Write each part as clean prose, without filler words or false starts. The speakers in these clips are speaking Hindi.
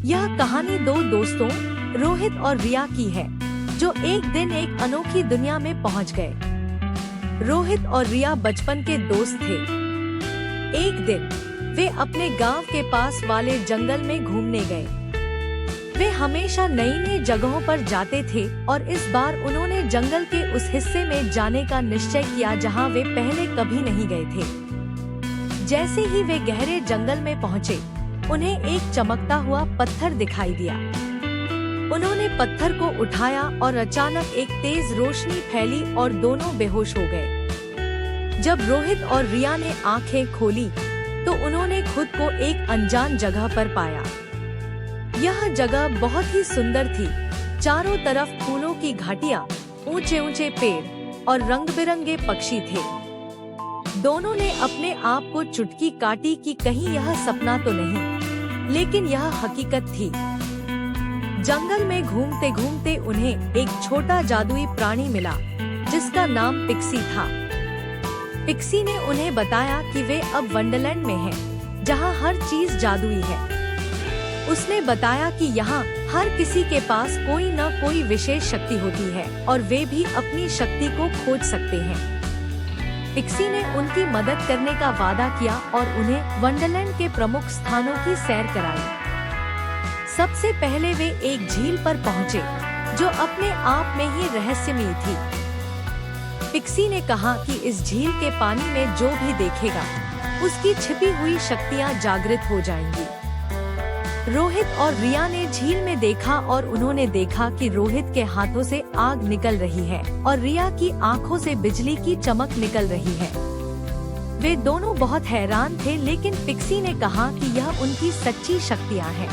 यह कहानी दो दोस्तों रोहित और रिया की है, जो एक दिन एक अनोखी दुनिया में पहुंच गए। रोहित और रिया बचपन के दोस्त थे। एक दिन वे अपने गांव के पास वाले जंगल में घूमने गए। वे हमेशा नई नई जगहों पर जाते थे और इस बार उन्होंने जंगल के उस हिस्से में जाने का निश्चय किया जहां वे पहले कभी नहीं गए थे। जैसे ही वे गहरे जंगल में पहुंचे, उन्हें एक चमकता हुआ पत्थर दिखाई दिया। उन्होंने पत्थर को उठाया और अचानक एक तेज रोशनी फैली और दोनों बेहोश हो गए। जब रोहित और रिया ने आंखें खोली तो उन्होंने खुद को एक अनजान जगह पर पाया। यह जगह बहुत ही सुंदर थी। चारों तरफ फूलों की घाटियां, ऊंचे ऊंचे पेड़ और रंग बिरंगे पक्षी थे। दोनों ने अपने आप को चुटकी काटी कि कहीं यह सपना तो नहीं, लेकिन यह हकीकत थी। जंगल में घूमते घूमते उन्हें एक छोटा जादुई प्राणी मिला, जिसका नाम पिक्सी था। पिक्सी ने उन्हें बताया कि वे अब वंडरलैंड में हैं, जहां हर चीज जादुई है। उसने बताया कि यहाँ हर किसी के पास कोई न कोई विशेष शक्ति होती है और वे भी अपनी शक्ति को खोज सकते हैं। पिक्सी ने उनकी मदद करने का वादा किया और उन्हें वंडरलैंड के प्रमुख स्थानों की सैर कराई। सबसे पहले वे एक झील पर पहुँचे, जो अपने आप में ही रहस्यमयी थी। पिक्सी ने कहा कि इस झील के पानी में जो भी देखेगा, उसकी छिपी हुई शक्तियाँ जागृत हो जाएंगी। रोहित और रिया ने झील में देखा और उन्होंने देखा कि रोहित के हाथों से आग निकल रही है और रिया की आंखों से बिजली की चमक निकल रही है। वे दोनों बहुत हैरान थे, लेकिन पिक्सी ने कहा कि यह उनकी सच्ची शक्तियां हैं।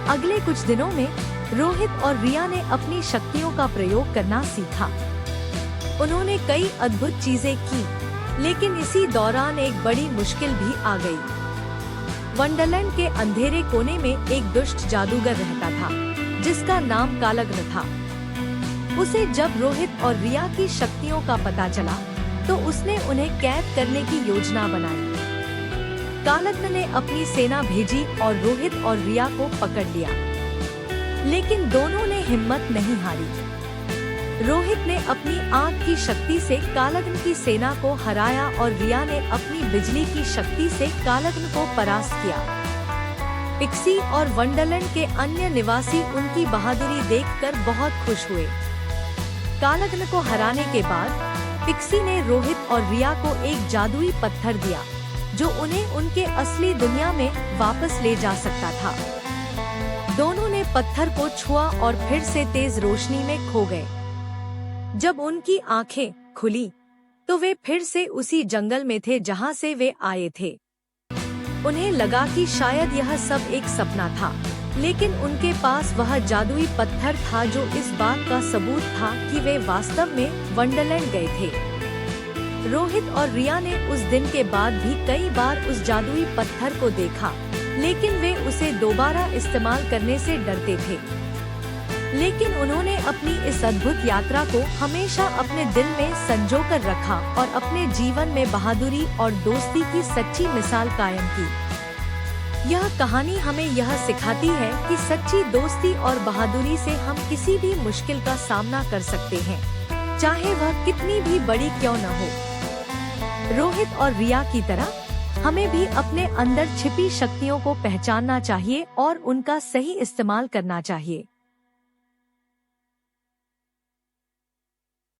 अगले कुछ दिनों में रोहित और रिया ने अपनी शक्तियों का प्रयोग करना सीखा। उन्होंने कई अद्भुत चीजें की, लेकिन इसी दौरान एक बड़ी मुश्किल भी आ गई। वंडरलैंड के अंधेरे कोने में एक दुष्ट जादूगर रहता था, जिसका नाम कालग्न था। उसे जब रोहित और रिया की शक्तियों का पता चला, तो उसने उन्हें कैद करने की योजना बनाई। कालग्न ने अपनी सेना भेजी और रोहित और रिया को पकड़ लिया, लेकिन दोनों ने हिम्मत नहीं हारी। रोहित ने अपनी आग की शक्ति से कालग्न की सेना को हराया और रिया ने अपनी बिजली की शक्ति से कालग्न को परास्त किया। पिक्सी और वंडरलैंड के अन्य निवासी उनकी बहादुरी देखकर बहुत खुश हुए। कालग्न को हराने के बाद पिक्सी ने रोहित और रिया को एक जादुई पत्थर दिया, जो उन्हें उनके असली दुनिया में वापस ले जा सकता था। दोनों ने पत्थर को छुआ और फिर से तेज रोशनी में खो गए। जब उनकी आंखें खुली, तो वे फिर से उसी जंगल में थे जहां से वे आए थे। उन्हें लगा कि शायद यह सब एक सपना था, लेकिन उनके पास वह जादुई पत्थर था, जो इस बात का सबूत था कि वे वास्तव में वंडरलैंड गए थे। रोहित और रिया ने उस दिन के बाद भी कई बार उस जादुई पत्थर को देखा, लेकिन वे उसे दोबारा इस्तेमाल करने से डरते थे। लेकिन उन्होंने अपनी इस अद्भुत यात्रा को हमेशा अपने दिल में संजो कर रखा और अपने जीवन में बहादुरी और दोस्ती की सच्ची मिसाल कायम की। यह कहानी हमें यह सिखाती है कि सच्ची दोस्ती और बहादुरी से हम किसी भी मुश्किल का सामना कर सकते हैं, चाहे वह कितनी भी बड़ी क्यों न हो। रोहित और रिया की तरह हमें भी अपने अंदर छिपी शक्तियों को पहचानना चाहिए और उनका सही इस्तेमाल करना चाहिए।